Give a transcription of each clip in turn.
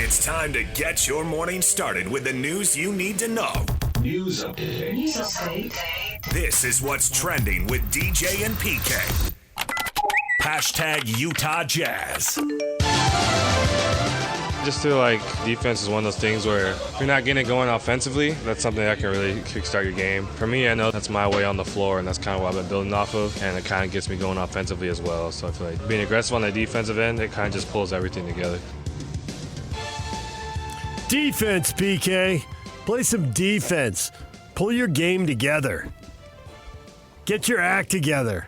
It's time to get your morning started with the news you need to know. News update. This is what's trending with DJ and PK. Hashtag Utah Jazz. Just feel like defense is one of those things where if you're not getting it going offensively, that's something that can really kickstart your game. For me, I know that's my way on the floor, and that's kind of what I've been building off of, and it kind of gets me going offensively as well. So I feel like being aggressive on the defensive end, it kind of just pulls everything together. Defense, PK. Play some defense. Pull your game together. Get your act together.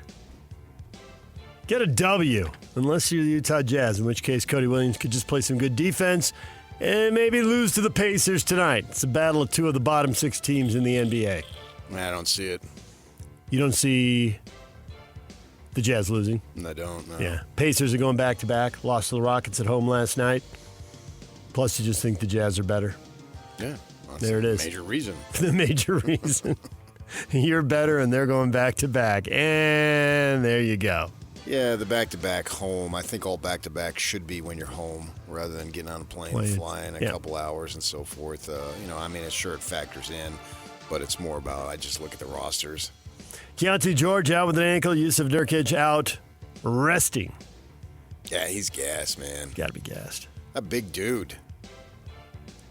Get a W, unless you're the Utah Jazz, in which case Cody Williams could just play some good defense and maybe lose to the Pacers tonight. It's a battle of two of the bottom six teams in the NBA. I don't see it. You don't see the Jazz losing? I don't, no. Yeah. Pacers are going back-to-back. Lost to the Rockets at home last night. Plus, you just think the Jazz are better. Yeah. Well, there it is. Major reason. The major reason. You're better, and they're going back-to-back. And there you go. Yeah, the back-to-back home. I think all back-to-back should be when you're home rather than getting on a plane and flying a couple hours and so forth. Sure it factors in, but it's more about I just look at the rosters. Keontae George out with an ankle. Yusuf Nurkic out resting. Yeah, he's gassed, man. Got to be gassed. A big dude.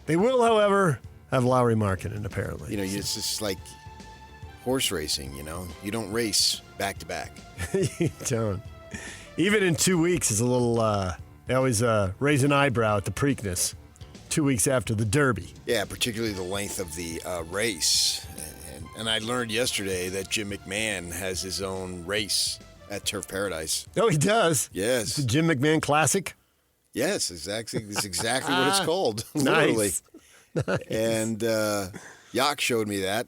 They will, however, have Lauri Markkanen, apparently. It's just like horse racing, You don't race back-to-back. You don't. Even in 2 weeks is a little, they always raise an eyebrow at the Preakness 2 weeks after the Derby. Yeah, particularly the length of the race. And I learned yesterday that Jim McMahon has his own race at Turf Paradise. Oh, he does? Yes. The Jim McMahon Classic? Yes, exactly. It's exactly what it's called. Literally. Nice. And Yak showed me that.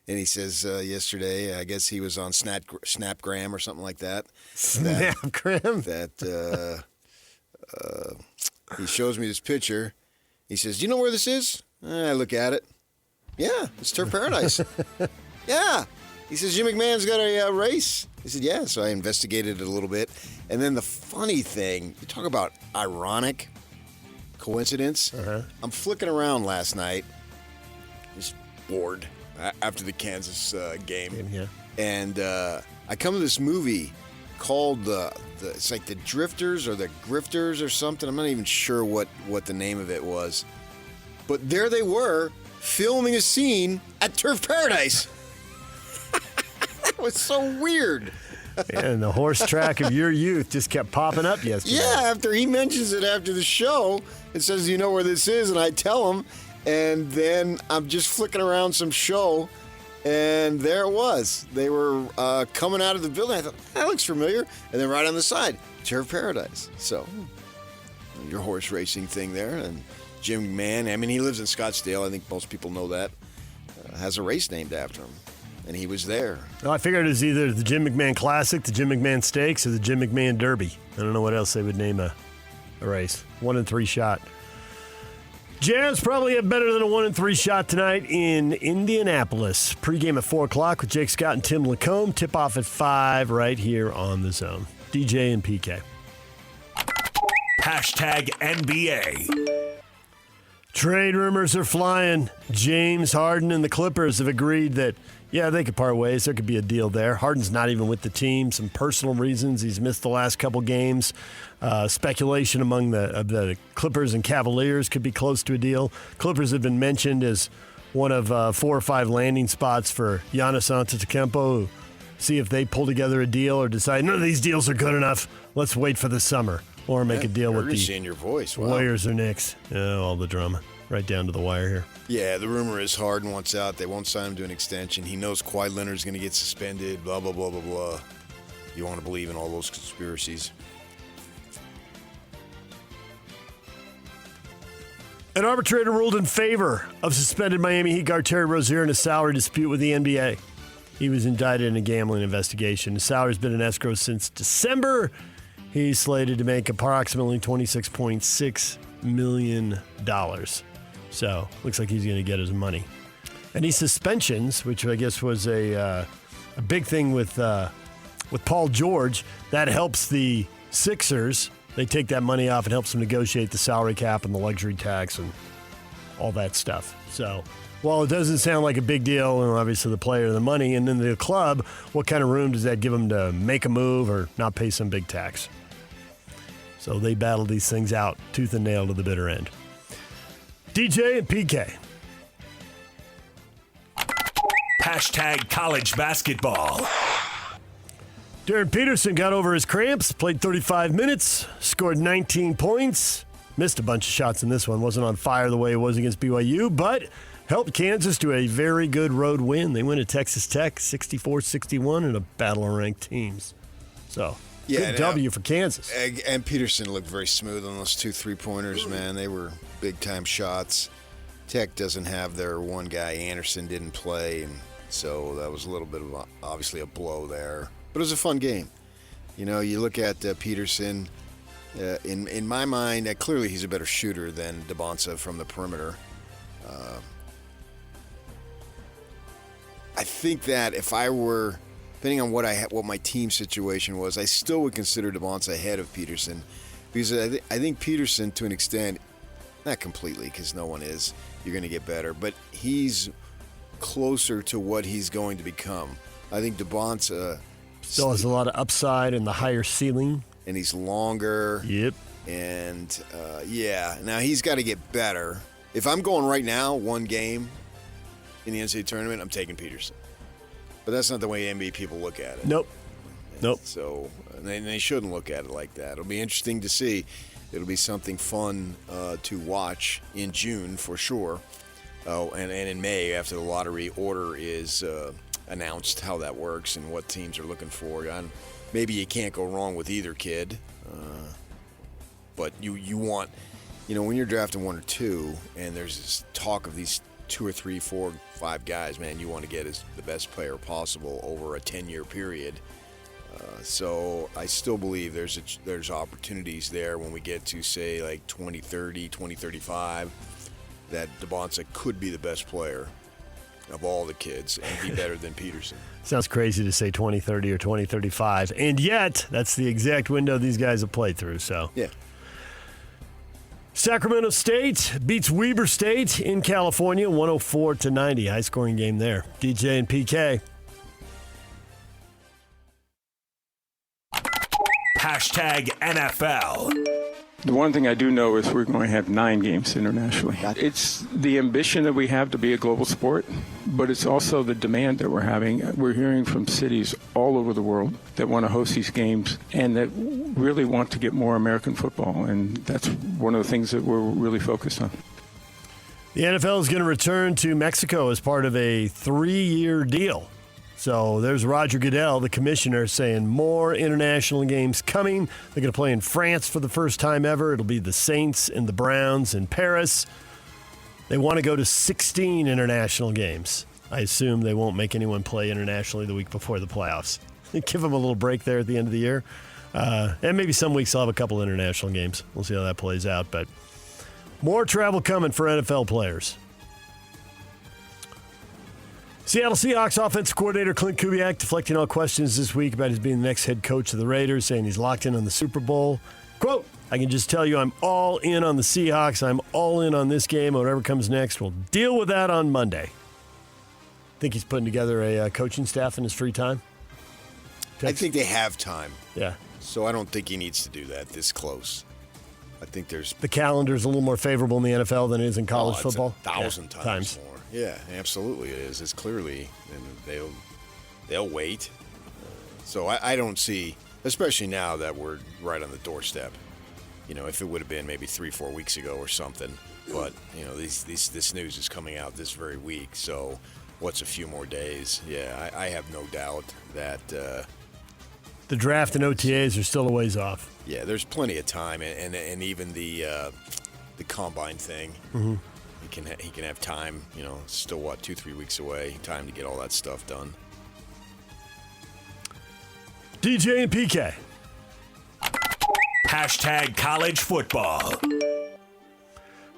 And he says yesterday, I guess he was on Snapgram or something like that. Snapgram? He shows me this picture. He says, "Do you know where this is?" I look at it. Yeah, it's Turf Paradise. Yeah. He says, Jim McMahon's got a race. He said, yeah. So I investigated it a little bit. And then the funny thing, you talk about ironic coincidence. Uh-huh. I'm flicking around last night, just bored after the Kansas game. Yeah. And I come to this movie called it's like the Drifters or the Grifters or something. I'm not even sure what the name of it was. But there they were filming a scene at Turf Paradise. That was so weird. And the horse track of your youth just kept popping up yesterday. Yeah, after he mentions it after the show, it says, "Do you know where this is?" And I tell him, and then I'm just flicking around some show, and there it was. They were coming out of the building. I thought, that looks familiar. And then right on the side, Turf Paradise. So, your horse racing thing there. And Jim McMahon, he lives in Scottsdale. I think most people know that. Has a race named after him. And he was there. Well, I figured it was either the Jim McMahon Classic, the Jim McMahon Stakes, or the Jim McMahon Derby. I don't know what else they would name a race. 1-3 shot. Jazz probably have better than a 1-3 shot tonight in Indianapolis. Pre-game at 4 o'clock with Jake Scott and Tim Lacombe. Tip-off at 5 right here on The Zone. DJ and PK. Hashtag NBA. Trade rumors are flying. James Harden and the Clippers have agreed that, they could part ways. There could be a deal there. Harden's not even with the team. Some personal reasons. He's missed the last couple games. Speculation among the Clippers and Cavaliers could be close to a deal. Clippers have been mentioned as one of 4 or 5 landing spots for Giannis Antetokounmpo. See if they pull together a deal or decide none of these deals are good enough. Let's wait for the summer. Or make a deal with the in your voice. Wow. Warriors or Knicks. All the drama. Right down to the wire here. Yeah, the rumor is Harden wants out. They won't sign him to an extension. He knows Kawhi Leonard's going to get suspended, blah, blah, blah, blah, blah. You want to believe in all those conspiracies. An arbitrator ruled in favor of suspended Miami Heat guard Terry Rozier in a salary dispute with the NBA. He was indicted in a gambling investigation. His salary's been in escrow since December. He's slated to make approximately $26.6 million. So, looks like he's going to get his money. Any suspensions, which I guess was a big thing with Paul George, that helps the Sixers they take that money off and helps them negotiate the salary cap and the luxury tax and all that stuff. So while it doesn't sound like a big deal, and obviously the player, the money, and then the club, what kind of room does that give them to make a move or not pay some big tax? So they battle these things out tooth and nail to the bitter end. DJ and PK. Hashtag college basketball. Darren Peterson got over his cramps, played 35 minutes, scored 19 points, missed a bunch of shots in this one, wasn't on fire the way it was against BYU, but helped Kansas to a very good road win. They win at Texas Tech 64-61 in a battle of ranked teams. So, good W for Kansas. And Peterson looked very smooth on those 2 3-pointers, man. They were big-time shots. Tech doesn't have their one guy. Anderson didn't play, and so that was a little bit of obviously a blow there. But it was a fun game. You know, you look at Peterson, in my mind, clearly he's a better shooter than DeBonsa from the perimeter. I think that if I were, depending on what my team situation was, I still would consider DeBonsa ahead of Peterson. Because I think Peterson, to an extent, not completely, because no one is, you're going to get better, but he's closer to what he's going to become. I think DeBonsa still has a lot of upside and the higher ceiling. And he's longer. Yep. And, now he's got to get better. If I'm going right now, one game in the NCAA tournament, I'm taking Peterson. But that's not the way NBA people look at it. Nope. So they shouldn't look at it like that. It'll be interesting to see. It'll be something fun to watch in June for sure. Oh, and in May after the lottery order is announced, how that works and what teams are looking for. And maybe you can't go wrong with either kid, but you want, when you're drafting 1 or 2 and there's this talk of these 2 or 3, 4, 5 guys, man, you want to get the best player possible over a 10-year period. So I still believe there's opportunities there when we get to, say, like 2030, 2035, that DeBonsa could be the best player of all the kids and be better than Peterson. Sounds crazy to say 2030 or 2035, and yet that's the exact window these guys have played through. So yeah. Sacramento State beats Weber State in California, 104-90. High-scoring game there. DJ and PK. Hashtag NFL. The one thing I do know is we're going to have 9 games internationally. It's the ambition that we have to be a global sport, but it's also the demand that we're having. We're hearing from cities all over the world that want to host these games and that really want to get more American football, and that's one of the things that we're really focused on. The NFL is going to return to Mexico as part of a 3-year deal. So there's Roger Goodell, the commissioner, saying more international games coming. They're going to play in France for the first time ever. It'll be the Saints and the Browns in Paris. They want to go to 16 international games. I assume they won't make anyone play internationally the week before the playoffs. Give them a little break there at the end of the year. And maybe some weeks they'll have a couple international games. We'll see how that plays out. But more travel coming for NFL players. Seattle Seahawks offensive coordinator Clint Kubiak deflecting all questions this week about his being the next head coach of the Raiders, saying he's locked in on the Super Bowl. Quote, I can just tell you I'm all in on the Seahawks. I'm all in on this game. Whatever comes next, we'll deal with that on Monday. Think he's putting together a coaching staff in his free time? I think they have time. Yeah. So I don't think he needs to do that this close. I think there's... The calendar's a little more favorable in the NFL than it is in college football? 1,000 times more. Yeah, absolutely it is. It's clearly, and they'll wait. So I don't see, especially now that we're right on the doorstep. If it would have been maybe 3-4 weeks ago or something, but this news is coming out this very week. So what's a few more days? Yeah, I have no doubt that the draft and OTAs are still a ways off. Yeah, there's plenty of time, and even the combine thing. Mm-hmm. He can have time, still 2-3 weeks away, time to get all that stuff done. DJ and PK. Hashtag college football.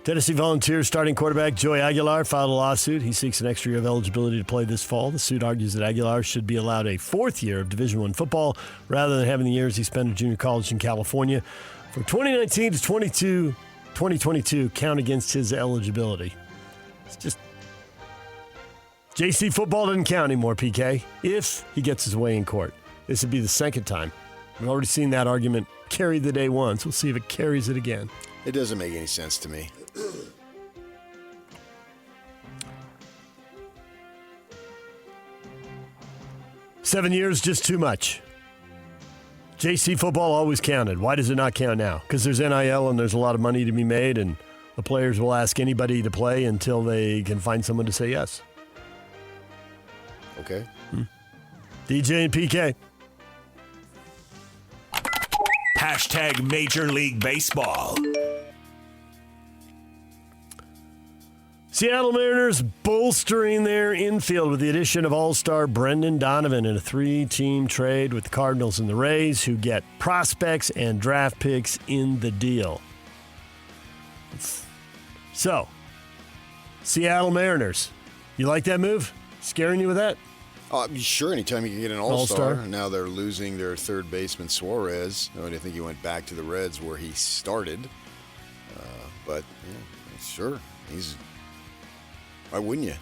Tennessee Volunteers starting quarterback Joey Aguilar filed a lawsuit. He seeks an extra year of eligibility to play this fall. The suit argues that Aguilar should be allowed a fourth year of Division I football rather than having the years he spent at junior college in California. From 2019 to 2022 count against his eligibility. It's just JC football doesn't count anymore, PK, if he gets his way in court. This would be the second time. We've already seen that argument carry the day once. We'll see if it carries it again. It doesn't make any sense to me. 7 years, just too much. JC football always counted. Why does it not count now? Because there's NIL and there's a lot of money to be made, and the players will ask anybody to play until they can find someone to say yes. Okay. DJ and PK. Hashtag Major League Baseball. Seattle Mariners bolstering their infield with the addition of All-Star Brendan Donovan in a 3-team trade with the Cardinals and the Rays, who get prospects and draft picks in the deal. So, Seattle Mariners, you like that move? Scaring you with that? Sure, anytime you can get an all-star. Now they're losing their third baseman, Suarez. I think he went back to the Reds where he started. But, yeah, sure, why wouldn't you?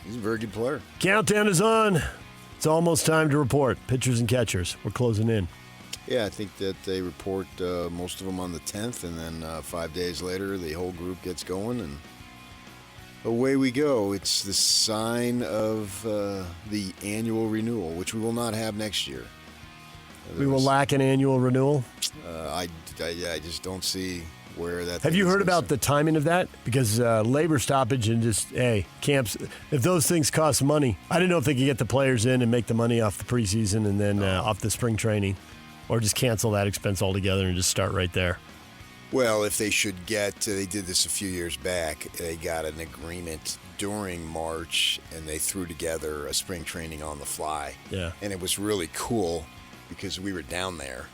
He's a very good player. Countdown is on. It's almost time to report. Pitchers and catchers. We're closing in. Yeah, I think that they report most of them on the 10th, and then 5 days later, the whole group gets going, and away we go. It's the sign of the annual renewal, which we will not have next year. We will lack an annual renewal? I just don't see where that. Have you heard about the timing of that? Because labor stoppage and just, camps, if those things cost money, I didn't know if they could get the players in and make the money off the preseason and then off the spring training, or just cancel that expense altogether and just start right there. Well, if they should get, they did this a few years back, they got an agreement during March and they threw together a spring training on the fly. Yeah. And it was really cool because we were down there.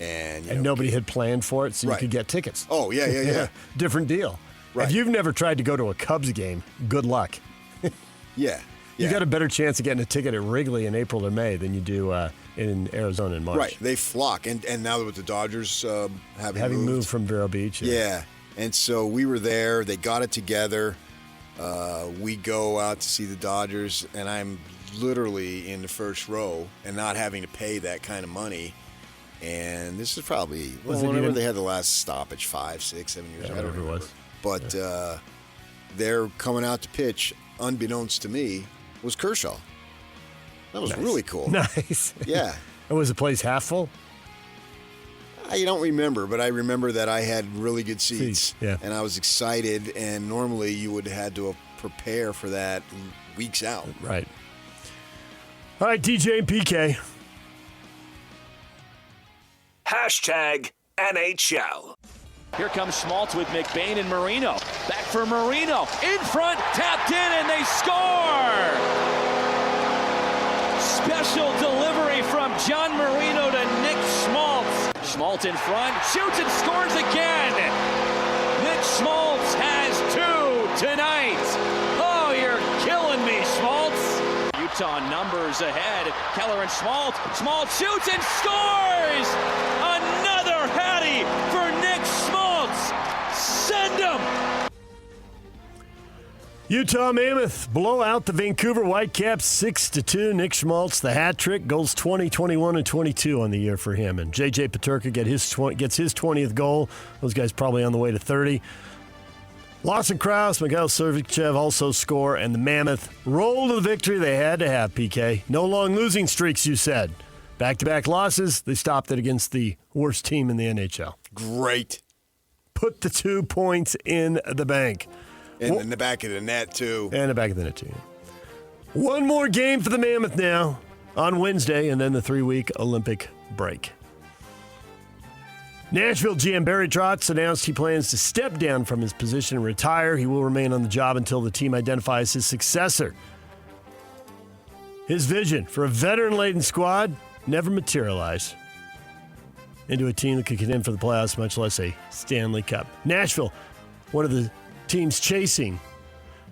And nobody had planned for it, so right. You could get tickets. Oh, yeah. Different deal. Right. If you've never tried to go to a Cubs game, good luck. Yeah. You got a better chance of getting a ticket at Wrigley in April or May than you do in Arizona in March. Right. They flock. And now with the Dodgers having moved from Vero Beach. Yeah. And so we were there. They got it together. We go out to see the Dodgers, and I'm literally in the first row and not having to pay that kind of money. And this is probably whenever they had the last stoppage, 5, 6, 7 years. Yeah, whatever it was. But they're coming out to pitch, unbeknownst to me, was Kershaw. That was really cool. Nice. Yeah. And was the place half full? I don't remember, but I remember that I had really good seats. Yeah. And I was excited, and normally you would have had to prepare for that weeks out. Right. All right, DJ and PK. Hashtag NHL. Here comes Schmaltz with McBain and Marino. Back for Marino. In front, tapped in, and they score! Special delivery from John Marino to Nick Schmaltz. Schmaltz in front, shoots and scores again. Nick Schmaltz has 2 tonight. Oh, you're killing me, Schmaltz. Utah numbers ahead. Keller and Schmaltz. Schmaltz shoots and scores! Another Hattie for Nick Schmaltz. Send him! Utah Mammoth blow out the Vancouver Whitecaps 6-2. Nick Schmaltz, the hat trick, goals 20, 21, and 22 on the year for him. And J.J. Peterka gets his 20th goal. Those guys probably on the way to 30. Lawson Krause, Mikhail Sergachev also score, and the Mammoth roll to the victory they had to have, PK. No long losing streaks, you said. Back-to-back losses, they stopped it against the worst team in the NHL. Great. Put the 2 points in the bank. And in the back of the net, too. And the back of the net, too. One more game for the Mammoth now on Wednesday, and then the 3-week Olympic break. Nashville GM Barry Trotz announced he plans to step down from his position and retire. He will remain on the job until the team identifies his successor. His vision for a veteran-laden squad never materialized into a team that could contend for the playoffs, much less a Stanley Cup. Nashville one of the teams chasing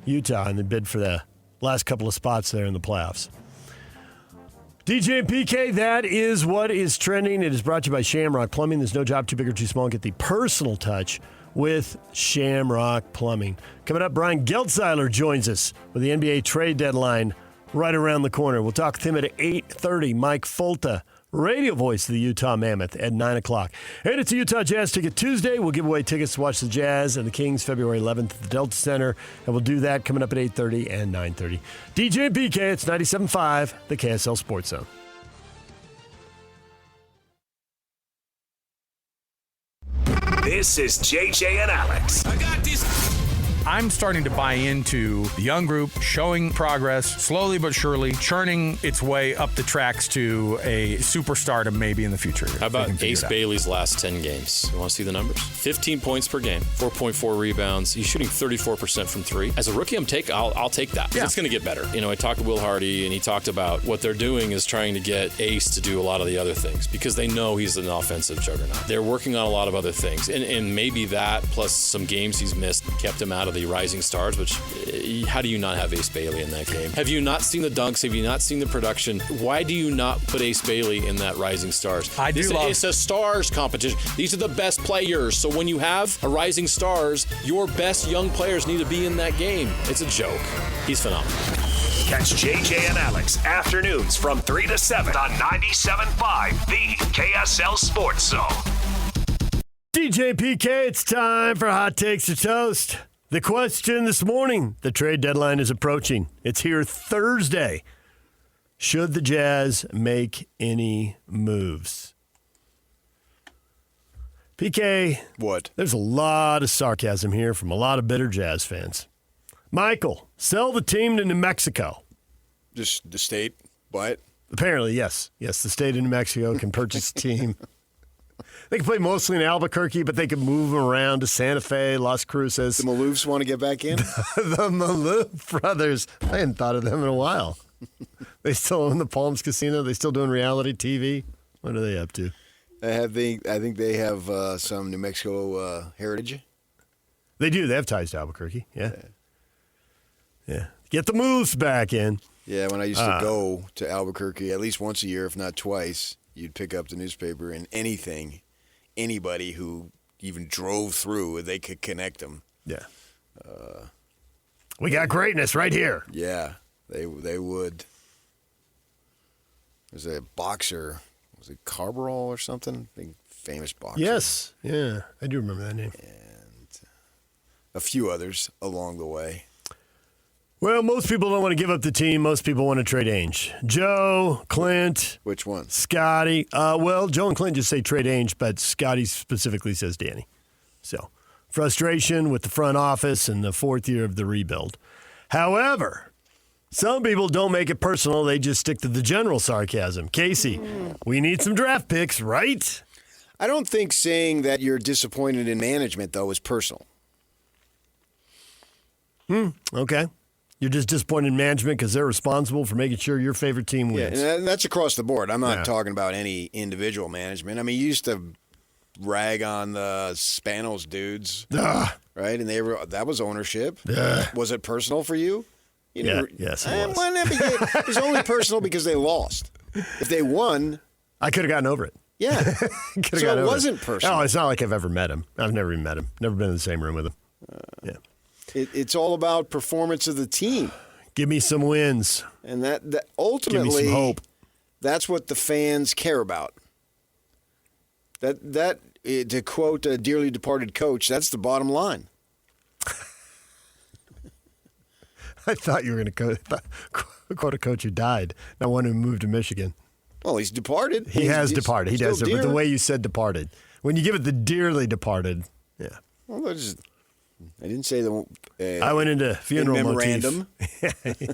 Utah in the bid for the last couple of spots there in the playoffs. DJ and PK, that is what is trending. It is brought to you by Shamrock Plumbing. There's no job too big or too small. Get the personal touch with Shamrock Plumbing. Coming up, Brian Geltzeiler joins us with the NBA trade deadline right around the corner. We'll talk with him at 8:30. Mike Folta, radio voice of the Utah Mammoth, at 9 o'clock. And it's a Utah Jazz Ticket Tuesday. We'll give away tickets to watch the Jazz and the Kings February 11th at the Delta Center. And we'll do that coming up at 8:30 and 9:30. DJ and PK, it's 97.5, the KSL Sports Zone. This is JJ and Alex. I got this. I'm starting to buy into the young group, showing progress, slowly but surely, churning its way up the tracks to a superstardom maybe in the future. How about Ace Bailey's last 10 games? You want to see the numbers? 15 points per game, 4.4 rebounds. He's shooting 34% from three. As a rookie, I'll take that. Yeah. It's going to get better. I talked to Will Hardy, and he talked about what they're doing is trying to get Ace to do a lot of the other things because they know he's an offensive juggernaut. They're working on a lot of other things, and maybe that plus some games he's missed kept him out of the rising stars, which how do you not have Ace Bailey in that game? Have you not seen the dunks? Have you not seen the production? Why do you not put Ace Bailey in that rising stars? It's a stars competition. These are the best players. So when you have a rising stars, your best young players need to be in that game. It's a joke. He's phenomenal. Catch JJ and Alex afternoons from 3 to 7 on 97.5, the KSL Sports Zone. DJ PK, it's time for Hot Takes or Toast. The question this morning, the trade deadline is approaching. It's here Thursday. Should the Jazz make any moves? PK. What? There's a lot of sarcasm here from a lot of bitter Jazz fans. Michael, sell the team to New Mexico. Just the state? What? Apparently, yes. Yes, the state of New Mexico can purchase a team. They can play mostly in Albuquerque, but they can move them around to Santa Fe, Las Cruces. The Maloofs want to get back in? The Maloof brothers. I hadn't thought of them in a while. They still own the Palms Casino. They still doing reality TV. What are they up to? I think they have some New Mexico heritage. They do. They have ties to Albuquerque. Yeah. Get the Moose back in. Yeah, when I used to go to Albuquerque at least once a year, if not twice, you'd pick up the newspaper and anybody who even drove through, they could connect them. Yeah. We got greatness right here. Yeah, they would. There's a boxer, was it Carberall or something? Big famous boxer. Yes, yeah, I do remember that name. And a few others along the way. Well, most people don't want to give up the team. Most people want to trade Ainge. Joe, Clint. Which one? Scotty. Well, Joe and Clint just say trade Ainge, but Scotty specifically says Danny. So, frustration with the front office and the fourth year of the rebuild. However, some people don't make it personal. They just stick to the general sarcasm. Casey, we need some draft picks, right? I don't think saying that you're disappointed in management, though, is personal. Okay. You're just disappointed in management because they're responsible for making sure your favorite team wins. Yeah, and that's across the board. I'm not talking about any individual management. I mean, you used to rag on the Spanos dudes, right? And that was ownership. Was it personal for you? Yes, it was. It was only personal because they lost. If they won, I could have gotten over it. Yeah. So it wasn't personal. No, it's not like I've ever met him. I've never even met him. Never been in the same room with him. Yeah. It's all about performance of the team. Give me some wins. And that ultimately, give me some hope. That's what the fans care about. That to quote a dearly departed coach, that's the bottom line. I thought you were going to quote a coach who died, not one who moved to Michigan. Well, he's departed. He has departed. He does. But the way you said departed, when you give it the dearly departed, yeah. Well, I didn't say the. I went into funeral in memorandum.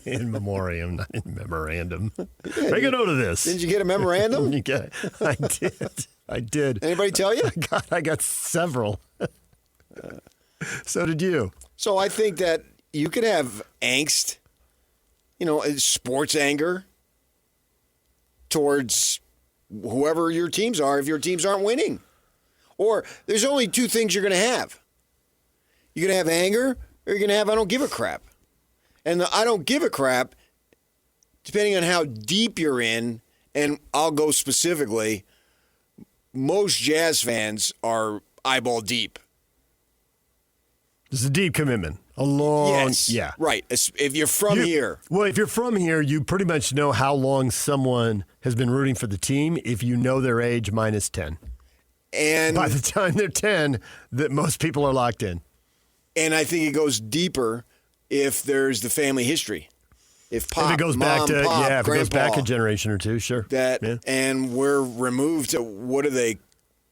In memoriam, not in memorandum. Make a note of this. Didn't you get a memorandum? I did. Anybody tell you? I got several. So did you. So I think that you could have angst, sports anger towards whoever your teams are if your teams aren't winning. Or there's only two things you're going to have. You're going to have anger, or you're going to have I don't give a crap. And the I don't give a crap, depending on how deep you're in, and I'll go specifically, most Jazz fans are eyeball deep. It's a deep commitment. A long, yes, yeah. Right. If you're from here. Well, if you're from here, you pretty much know how long someone has been rooting for the team if you know their age minus 10. And by the time they're 10, that most people are locked in. And I think it goes deeper if there's the family history. If it goes back to pop, if it goes back a generation or two, sure. And we're removed to what are they?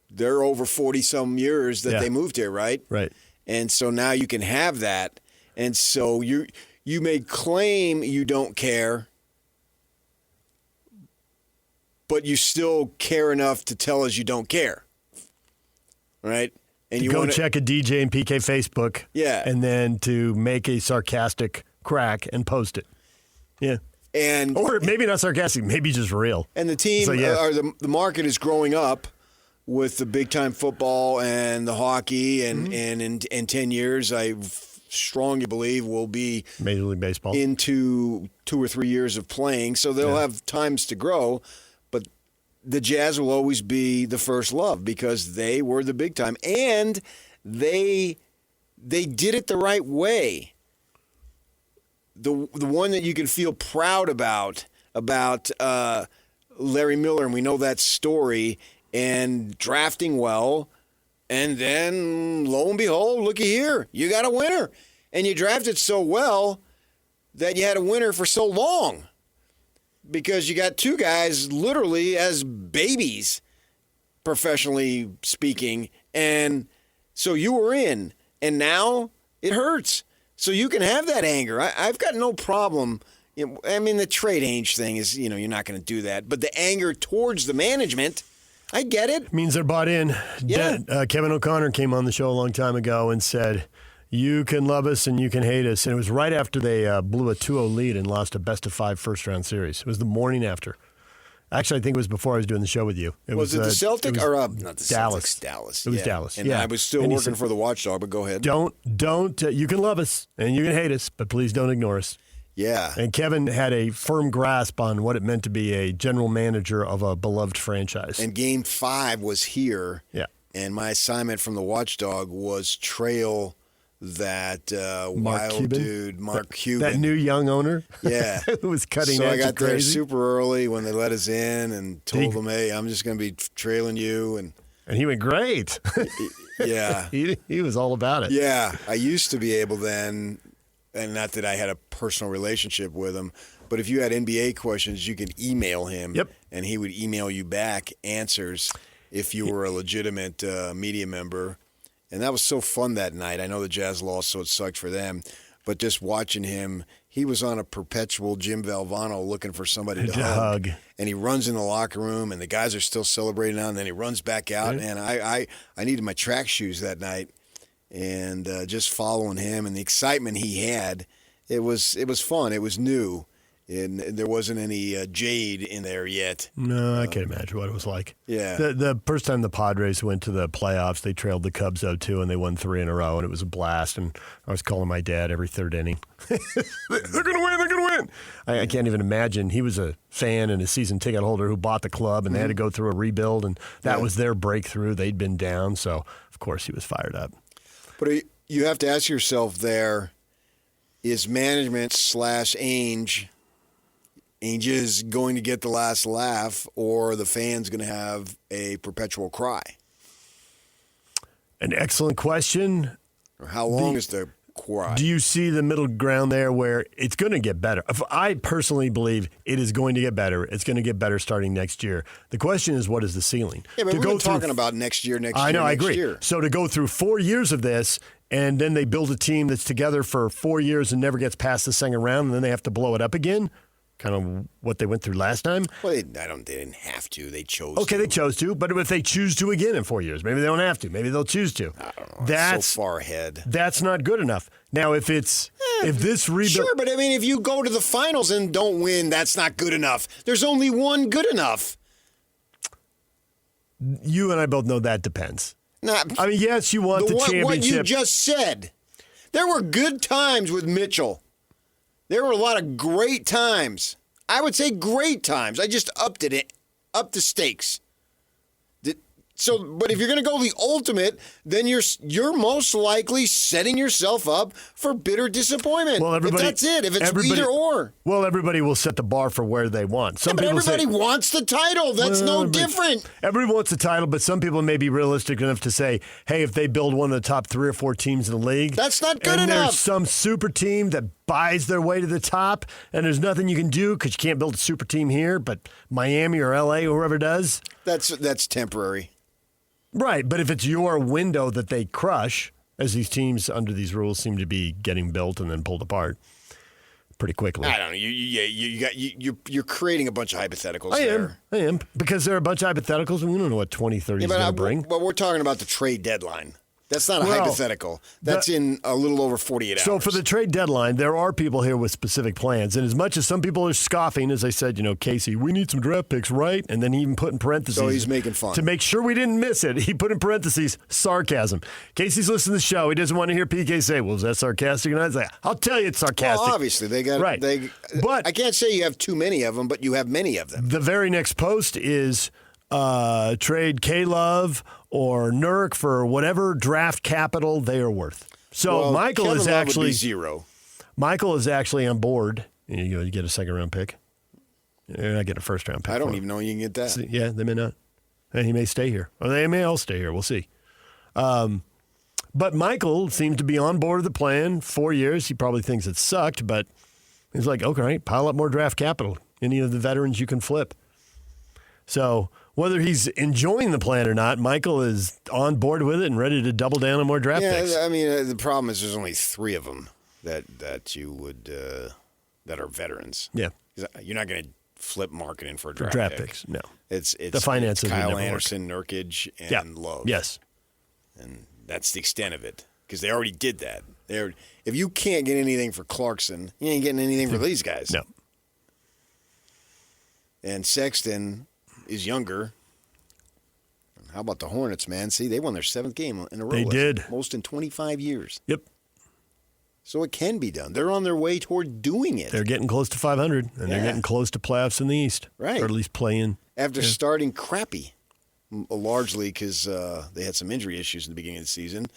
They're over 40-some years that they moved here, right? Right. And so now you can have that. And so you may claim you don't care, but you still care enough to tell us you don't care. Right? And you go check a DJ and PK Facebook. Yeah. And then to make a sarcastic crack and post it. Yeah. Or maybe not sarcastic, maybe just real. And the team, or the market is growing up with the big-time football and the hockey, and in 10 years, I strongly believe we'll be Major League Baseball into 2 or 3 years of playing, so they'll have times to grow, but the Jazz will always be the first love because they were the big time, and they did it the right way. The one that you can feel proud about Larry Miller, and we know that story, and drafting well, and then lo and behold, looky here, you got a winner. And you drafted so well that you had a winner for so long because you got two guys literally as babies, professionally speaking, and so you were in, and now it hurts. So you can have that anger. I've got no problem. I mean, the trade Ainge thing is, you're not going to do that. But the anger towards the management, I get it. Means they're bought in. Yeah. Kevin O'Connor came on the show a long time ago and said, you can love us and you can hate us. And it was right after they blew a 2-0 lead and lost a best-of-5 first-round series. It was the morning after. Actually, I think it was before I was doing the show with you. Was it the Celtics or not the Dallas? Celtics, Dallas. It was Dallas. And I was still working for the Watchdog, but go ahead. Don't. You can love us and you can hate us, but please don't ignore us. Yeah. And Kevin had a firm grasp on what it meant to be a general manager of a beloved franchise. And Game 5 was here. Yeah. And my assignment from the Watchdog was trail that wild Cuban? dude, Mark Cuban. That new young owner? Yeah. Who was cutting so edge I got crazy. there super early when they let us in and told them, hey, I'm just going to be trailing you. And he went, great. Yeah. he was all about it. Yeah. I used to be able then, and not that I had a personal relationship with him, but if you had NBA questions, you could email him. Yep. And he would email you back answers if you were a legitimate media member. And that was so fun that night. I know the Jazz lost, so it sucked for them. But just watching him, he was on a perpetual Jim Valvano looking for somebody to hug. And he runs in the locker room, and the guys are still celebrating now, and then he runs back out. Right. And I needed my track shoes that night. And just following him and the excitement he had, it was fun. It was new. And there wasn't any jade in there yet. No, I can't imagine what it was like. Yeah. The first time the Padres went to the playoffs, they trailed the Cubs 0-2, and they won 3 in a row, and it was a blast. And I was calling my dad every third inning. They're going to win. They're going to win. I can't even imagine. He was a fan and a season ticket holder who bought the club, and they had to go through a rebuild, and that was their breakthrough. They'd been down, so of course he was fired up. But you have to ask yourself there, is management / Ainge is going to get the last laugh, or the fans going to have a perpetual cry? An excellent question. Or how long is the cry? Do you see the middle ground there where it's going to get better? I personally believe it is going to get better. It's going to get better starting next year. The question is, what is the ceiling? Yeah, but we're talking about next year. I know, I agree. So to go through 4 years of this, and then they build a team that's together for 4 years and never gets past the second round, and then they have to blow it up again, kind of what they went through last time. Well, they didn't have to. They chose to. Okay, they chose to, but if they choose to again in 4 years, maybe they don't have to. Maybe they'll choose to. I don't know. That's so far ahead. That's not good enough. Now, if this rebuild... Sure, but I mean, if you go to the finals and don't win, that's not good enough. There's only one good enough. You and I both know that depends. Nah, I mean, yes, you want the championship. What you just said. There were good times with Mitchell. There were a lot of great times. I would say great times. I just upped the stakes. But if you're going to go the ultimate, then you're most likely setting yourself up for bitter disappointment. Well, if that's it. If it's either or. Well, everybody will set the bar for where they want. But everybody wants the title. That's no different. Everybody wants the title, but some people may be realistic enough to say, hey, if they build one of the top 3 or 4 teams in the league, that's not good and enough. There's some super team that buys their way to the top, and there's nothing you can do because you can't build a super team here, but Miami or LA or whoever does. That's temporary. Right, but if it's your window that they crush, as these teams under these rules seem to be getting built and then pulled apart pretty quickly. I don't know. You're creating a bunch of hypotheticals there. I am, because there are a bunch of hypotheticals, and we don't know what 2030 is going to bring. But we're talking about the trade deadline. That's not a hypothetical. That's in a little over 48 hours. So for the trade deadline, there are people here with specific plans. And as much as some people are scoffing, as I said, Casey, we need some draft picks, right? And then he even put in parentheses. So he's making fun. To make sure we didn't miss it, he put in parentheses, sarcasm. Casey's listening to the show. He doesn't want to hear PK say, well, is that sarcastic? And I was like, I'll tell you it's sarcastic. Well, obviously, they got right. But I can't say you have too many of them, but you have many of them. The very next post is trade K-Love or Nurk for whatever draft capital they are worth. So Michael Kevin is Love actually would be zero. Michael is actually on board. You get a second-round pick. You're not getting a first-round pick. I don't even know you can get that. Yeah, they may not. And he may stay here. Or they may all stay here. We'll see. But Michael seems to be on board with the plan. 4 years. He probably thinks it sucked, but he's like, okay, pile up more draft capital. Any of the veterans you can flip. So whether he's enjoying the plan or not, Michael is on board with it and ready to double down on more draft picks. I mean, the problem is there's only 3 of them that you would that are veterans. Yeah, you're not going to flip marketing for a draft pick. Picks. No, it's the finances. Kyle Anderson, Nurkic, and Love. Yes, and that's the extent of it because they already did that. If you can't get anything for Clarkson, you ain't getting anything for these guys. No. And Sexton is younger. How about the Hornets, man? See, they won their 7th game in a row. They did. Most in 25 years. Yep. So it can be done. They're on their way toward doing it. They're getting close to 500, and they're getting close to playoffs in the East. Right. Or at least playing. After starting crappy, largely because they had some injury issues in the beginning of the season.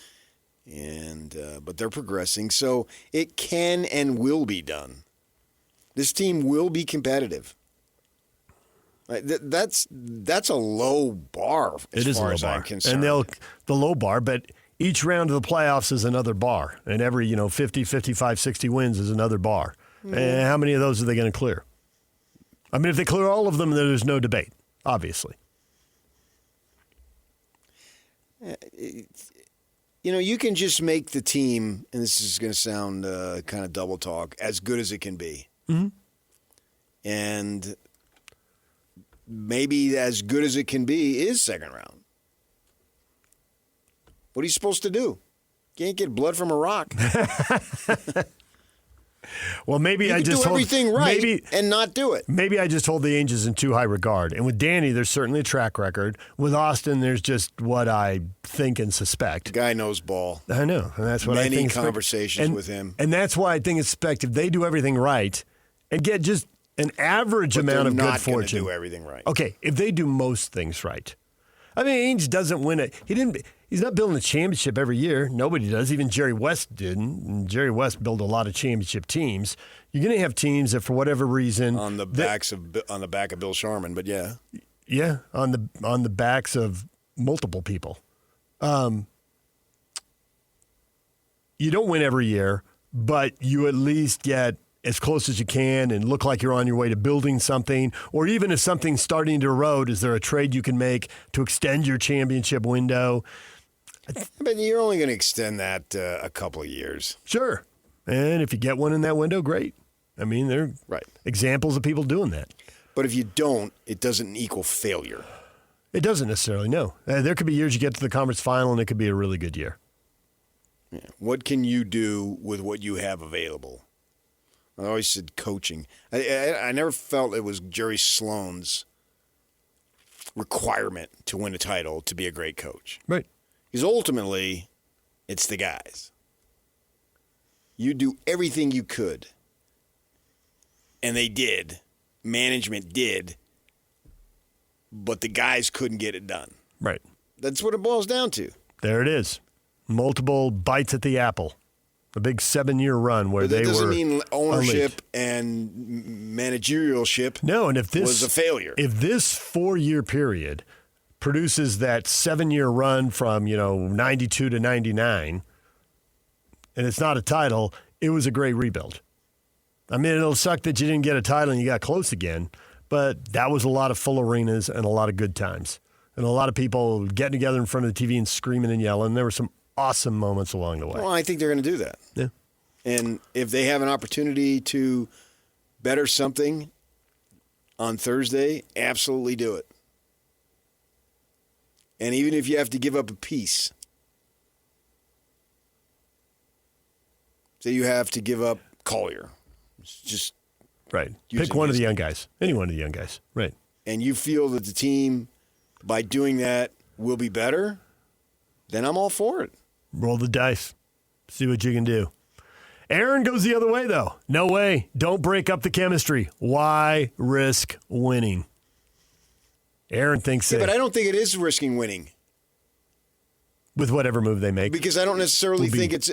But they're progressing. So it can and will be done. This team will be competitive. That's a low bar as far as I'm concerned. And the low bar, but each round of the playoffs is another bar. And every 50, 55, 60 wins is another bar. Mm. And how many of those are they going to clear? I mean, if they clear all of them, then there's no debate, obviously. You can just make the team, and this is going to sound kind of double talk, as good as it can be. Mm-hmm. And maybe as good as it can be is second round. What are you supposed to do? Can't get blood from a rock. Well, maybe you I just do everything right and not do it. Maybe I just hold the Angels in too high regard. And with Danny, there's certainly a track record. With Austin, there's just what I think and suspect. The guy knows ball. I know, and that's what I think. Many conversations with him, and that's why I think it's suspect if they do everything right and get just an average amount of good fortune. Not going to do everything right. Okay, if they do most things right. I mean, Ainge doesn't win it. He's not building a championship every year. Nobody does. Even Jerry West didn't. And Jerry West built a lot of championship teams. You're going to have teams that, for whatever reason, on the back of Bill Sharman, but yeah, on the backs of multiple people. You don't win every year, but you at least get as close as you can and look like you're on your way to building something. Or even if something's starting to erode, is there a trade you can make to extend your championship window? But you're only going to extend that a couple of years. Sure. And if you get one in that window, great. I mean, there are examples of people doing that. But if you don't, it doesn't equal failure. It doesn't necessarily, no. There could be years you get to the conference final and it could be a really good year. Yeah. What can you do with what you have available? I always said coaching. I never felt it was Jerry Sloan's requirement to win a title to be a great coach. Right. Because ultimately, it's the guys. You do everything you could. And they did. Management did. But the guys couldn't get it done. Right. That's what it boils down to. There it is. Multiple bites at the apple. A big 7-year run where they were. That doesn't mean ownership elite. and managerialship. No, and if this was a failure. If this 4-year period produces that 7-year run from 92 to 99, and it's not a title, it was a great rebuild. I mean, it'll suck that you didn't get a title and you got close again, but that was a lot of full arenas and a lot of good times. And a lot of people getting together in front of the TV and screaming and yelling. There were some awesome moments along the way. Well, I think they're going to do that. Yeah. And if they have an opportunity to better something on Thursday, absolutely do it. And even if you have to give up a piece, say you have to give up Collier, just right. Pick one of the young guys, any one of the young guys, right? And you feel that the team, by doing that, will be better, then I'm all for it. Roll the dice, see what you can do. Aaron goes the other way, though. No way. Don't break up the chemistry. Why risk winning? Aaron thinks but I don't think it is risking winning. With whatever move they make. Because I don't necessarily think it's...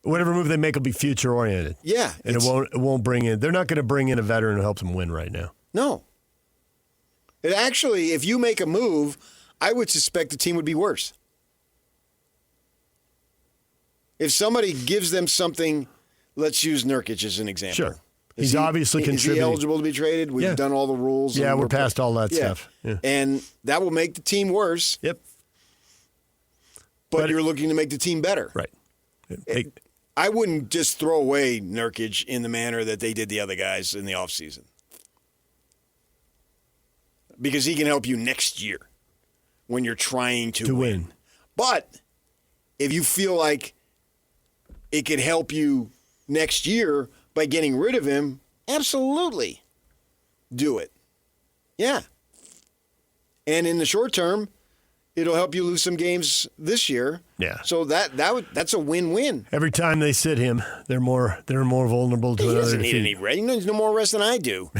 Whatever move they make will be future-oriented. Yeah. And it won't bring in... They're not going to bring in a veteran who helps them win right now. No. It actually, if you make a move, I would suspect the team would be worse. If somebody gives them something, let's use Nurkic as an example. Sure. He's obviously contributing. Is he eligible to be traded? We've done all the rules. Yeah, we're past all that stuff. Yeah. And that will make the team worse. Yep. But you're looking to make the team better. Right. I wouldn't just throw away Nurkic in the manner that they did the other guys in the offseason. Because he can help you next year when you're trying to win. But if you feel like it could help you next year by getting rid of him, absolutely do it. Yeah. And in the short term, it'll help you lose some games this year. Yeah. So that's a win-win. Every time they sit him, they're more vulnerable to another defeat. He doesn't need any rest. He needs no more rest than I do.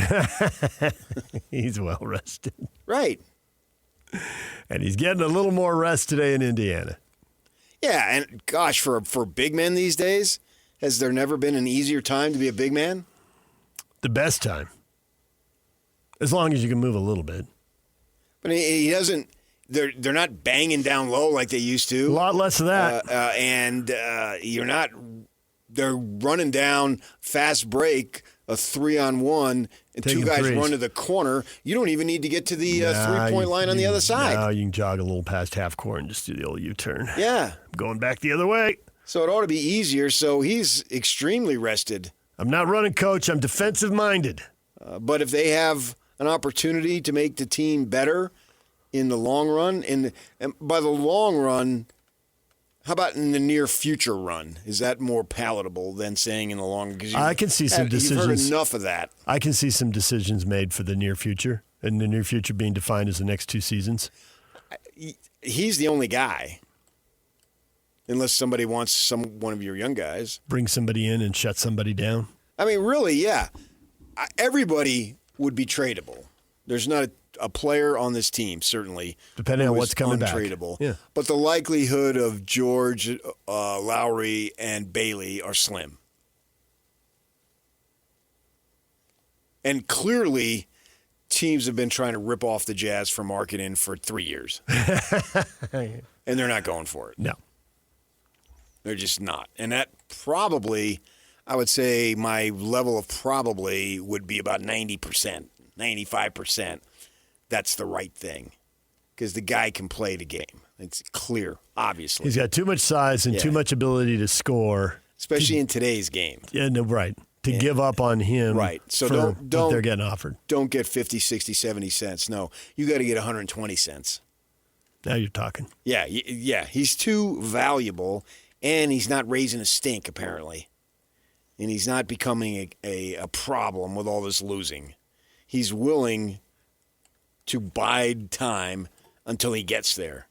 He's well rested. Right. And he's getting a little more rest today in Indiana. Yeah, and gosh, for big men these days, has there never been an easier time to be a big man? The best time. As long as you can move a little bit. But he doesn't. They're not banging down low like they used to. A lot less of that. And you're not. They're running down fast break, a 3-on-1, and Taking two guys threes. run to the corner. You don't even need to get to the 3-point line on the other side. No, you can jog a little past half court and just do the old U-turn. Yeah. I'm going back the other way. So it ought to be easier. So he's extremely rested. I'm not running coach. I'm defensive-minded. But if they have an opportunity to make the team better in the long run, and by the long run, how about in the near future run? Is that more palatable than saying in the long? Because I can see some decisions. You've heard enough of that. I can see some decisions made for the near future, and the near future being defined as the next 2 seasons. He's the only guy, unless somebody wants one of your young guys. Bring somebody in and shut somebody down. I mean, really, yeah. Everybody would be tradable. There's not a player on this team, certainly, depending on what's coming back. Untradeable. Yeah. But the likelihood of George, Lowry, and Bailey are slim. And clearly, teams have been trying to rip off the Jazz for marketing for 3 years. And they're not going for it. No. They're just not. And that probably, I would say my level of probably would be about 90%, 95%. That's the right thing. Because the guy can play the game. It's clear, obviously. He's got too much size and too much ability to score. Especially in today's game. Yeah, no, right. To give up on him. Right. So for don't what they're getting offered. Don't get 50, 60, 70 cents. No, you got to get 120 cents. Now you're talking. Yeah. He's too valuable, and he's not raising a stink, apparently. And he's not becoming a problem with all this losing. He's willing to bide time until he gets there.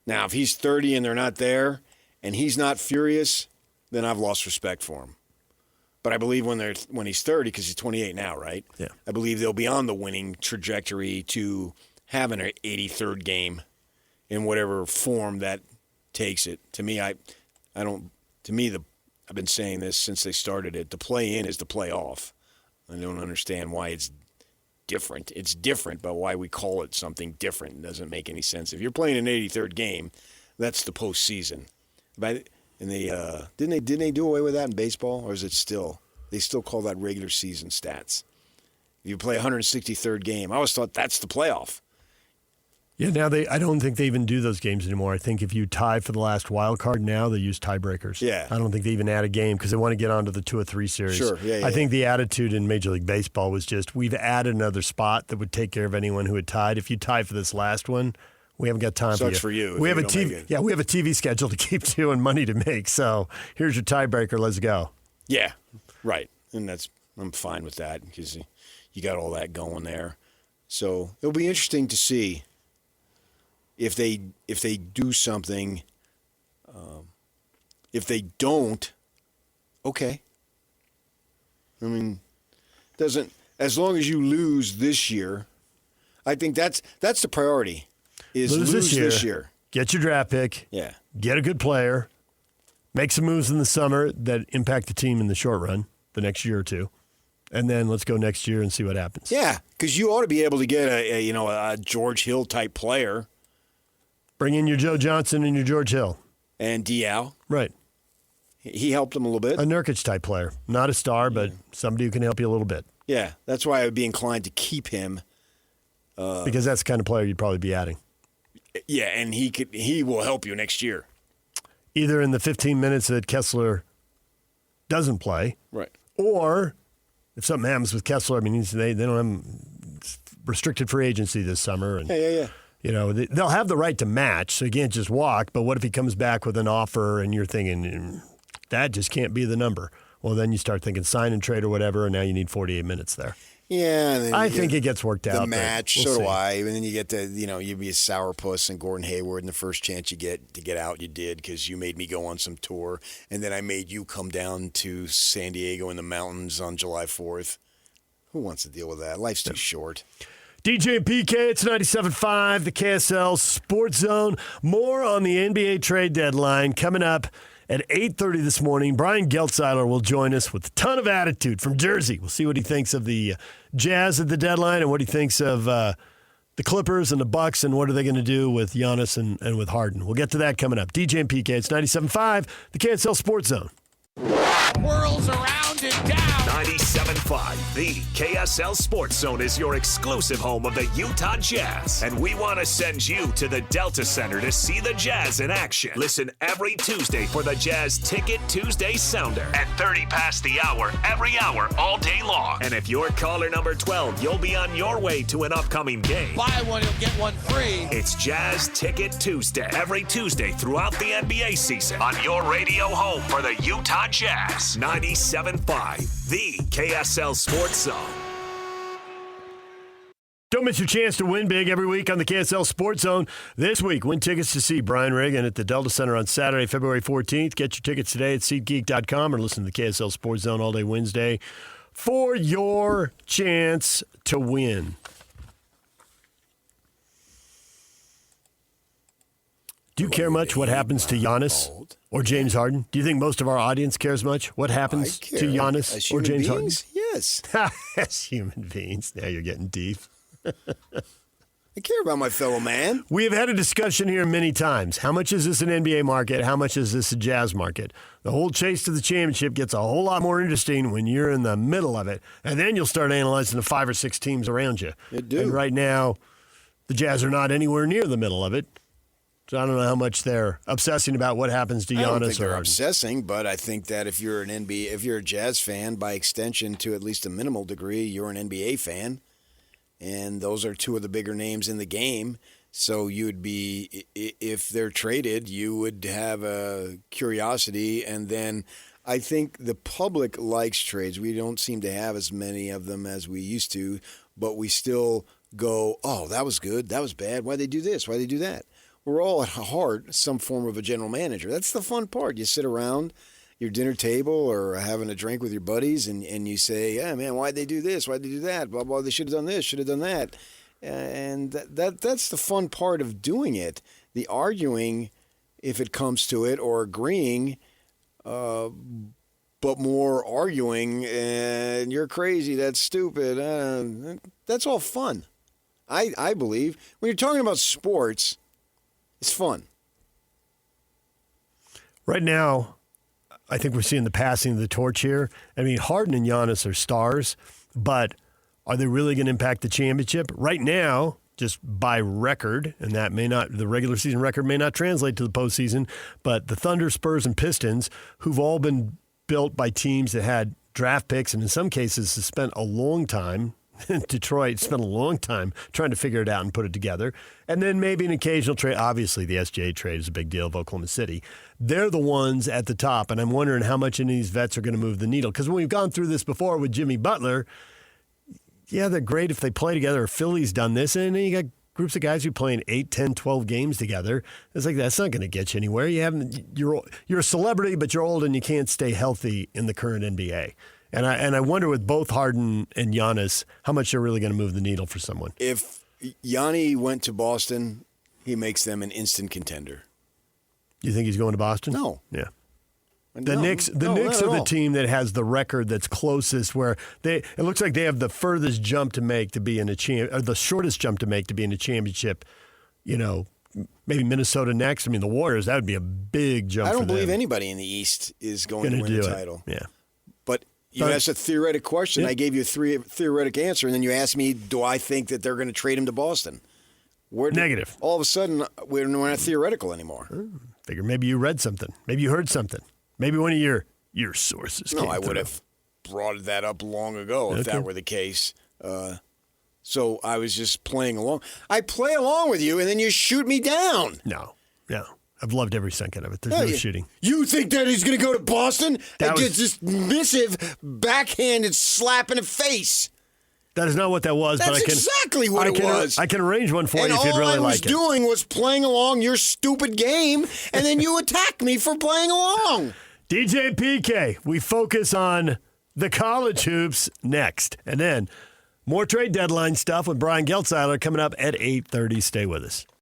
Now, if he's 30 and they're not there, and he's not furious, then I've lost respect for him. But I believe when he's 30, because he's 28 now, right? Yeah. I believe they'll be on the winning trajectory to have an 83rd game in whatever form that takes it. To me, I've been saying this since they started it. The play in is the play off. I don't understand why it's different. It's different, but why we call it something different doesn't make any sense. If you're playing an 83rd game, that's the postseason. And didn't they do away with that in baseball, or is it still? They still call that regular season stats. If you play 163rd game, I always thought that's the playoff. Yeah, now I don't think they even do those games anymore. I think if you tie for the last wild card now, they use tiebreakers. Yeah. I don't think they even add a game because they want to get onto the 2 or 3 series. Sure, yeah. I think the attitude in Major League Baseball was just, we've added another spot that would take care of anyone who had tied. If you tie for this last one, we haven't got time Sucks for you. We have a TV. Yeah, we have a TV schedule to keep to and money to make. So here's your tiebreaker. Let's go. Yeah, right. And I'm fine with that because you got all that going there. So it'll be interesting to see if they do something. If they don't, okay. I mean, doesn't as long as you lose this year, I think that's the priority. Is lose this year. Get your draft pick. Yeah. Get a good player. Make some moves in the summer that impact the team in the short run, the next year or two. And then let's go next year and see what happens. Yeah, because you ought to be able to get a George Hill type player. Bring in your Joe Johnson and your George Hill. And Diao. Right. He helped them a little bit. A Nurkic type player. Not a star, but somebody who can help you a little bit. Yeah, that's why I would be inclined to keep him. Because that's the kind of player you'd probably be adding. Yeah, and he will help you next year. Either in the 15 minutes that Kessler doesn't play. Right. Or if something happens with Kessler, I mean, they don't have restricted free agency this summer. And, Yeah. You know, they'll have the right to match, so you can't just walk. But what if he comes back with an offer and you're thinking, that just can't be the number? Well, then you start thinking sign and trade or whatever, and now you need 48 minutes there. Yeah. And then I think it gets worked out. The match, we'll so see. do I. And then you get to, you'd be a sourpuss and Gordon Hayward, and the first chance you get to get out, you did because you made me go on some tour. And then I made you come down to San Diego in the mountains on July 4th. Who wants to deal with that? Life's too short. DJ and PK, it's 97.5, the KSL Sports Zone. More on the NBA trade deadline coming up at 8:30 this morning. Brian Geltzeiler will join us with a ton of attitude from Jersey. We'll see what he thinks of the Jazz at the deadline and what he thinks of the Clippers and the Bucks and what are they going to do with Giannis and with Harden. We'll get to that coming up. DJ and PK, it's 97.5, the KSL Sports Zone. Whirls around and down. 97.5, the KSL Sports Zone is your exclusive home of the Utah Jazz. And we want to send you to the Delta Center to see the Jazz in action. Listen every Tuesday for the Jazz Ticket Tuesday Sounder at 30 past the hour, every hour, all day long. And if you're caller number 12, you'll be on your way to an upcoming game. Buy one, you'll get one free. It's Jazz Ticket Tuesday, every Tuesday throughout the NBA season on your radio home for the Utah Jazz. 97.5, the KSL Sports Zone. Don't miss your chance to win big every week on the KSL Sports Zone. This week, win tickets to see Brian Reagan at the Delta Center on Saturday, February 14th. Get your tickets today at SeatGeek.com or listen to the KSL Sports Zone all day Wednesday for your chance to win. Do you care much what happens to Giannis or James Harden? Do you think most of our audience cares much what happens to Giannis or James Harden? Yes. As human beings. Now you're getting deep. I care about my fellow man. We have had a discussion here many times. How much is this an NBA market? How much is this a Jazz market? The whole chase to the championship gets a whole lot more interesting when you're in the middle of it. And then you'll start analyzing the 5 or 6 teams around you. It do. And right now, the Jazz are not anywhere near the middle of it. So I don't know how much they're obsessing about what happens to Giannis. I don't think or they're Harden. obsessing, but I think that if you're a Jazz fan, by extension, to at least a minimal degree, you're an NBA fan, and those are two of the bigger names in the game. So you'd be, if they're traded, you would have a curiosity, and then I think the public likes trades. We don't seem to have as many of them as we used to, but we still go, oh, that was good, that was bad. Why'd they do this? Why'd they do that? We're all at heart some form of a general manager. That's the fun part. You sit around your dinner table or having a drink with your buddies, and you say, "Yeah, man, why'd they do this? Why'd they do that? Blah blah. They should have done this. Should have done that." And that's the fun part of doing it. The arguing, if it comes to it, or agreeing, but more arguing. And you're crazy. That's stupid. That's all fun. I believe when you're talking about sports, it's fun. Right now, I think we're seeing the passing of the torch here. I mean, Harden and Giannis are stars, but are they really going to impact the championship? Right now, just by record, and that may not, the regular season record may not translate to the postseason, but the Thunder, Spurs, and Pistons, who've all been built by teams that had draft picks and in some cases have spent a long time. Detroit spent a long time trying to figure it out and put it together. And then maybe an occasional trade. Obviously, the SGA trade is a big deal of Oklahoma City. They're the ones at the top, and I'm wondering how much any of these vets are going to move the needle. Because when we've gone through this before with Jimmy Butler, yeah, they're great if they play together. Philly's done this, and then you got groups of guys who are playing 8, 10, 12 games together. It's like, that's not going to get you anywhere. You're a celebrity, but you're old and you can't stay healthy in the current NBA. And I wonder with both Harden and Giannis how much they're really going to move the needle for someone. If Yanni went to Boston, he makes them an instant contender. You think he's going to Boston? No. Yeah. The Knicks are the team that has the record that's closest, where it looks like they have the furthest jump to make to be in or the shortest jump to make to be in a championship. Maybe Minnesota next. I mean, the Warriors, that would be a big jump. I don't for believe them. anybody in the East is going to win the title. Yeah. But you asked a theoretic question. Yeah. I gave you a theoretic answer, and then you asked me, do I think that they're going to trade him to Boston? Negative. All of a sudden, we're not theoretical anymore. Figure maybe you read something. Maybe you heard something. Maybe one of your sources came I would have brought that up long ago if that were the case. So I was just playing along. I play along with you, and then you shoot me down. No. I've loved every second of it. There's no shooting. You think that he's going to go to Boston and get this missive, backhanded slap in the face? That is not what that was. That's exactly what it was. I can arrange one for you if you'd really like it. All I was doing was playing along your stupid game, and then you attacked me for playing along. DJ PK, we focus on the college hoops next. And then more trade deadline stuff with Brian Geltzeiler coming up at 8:30. Stay with us.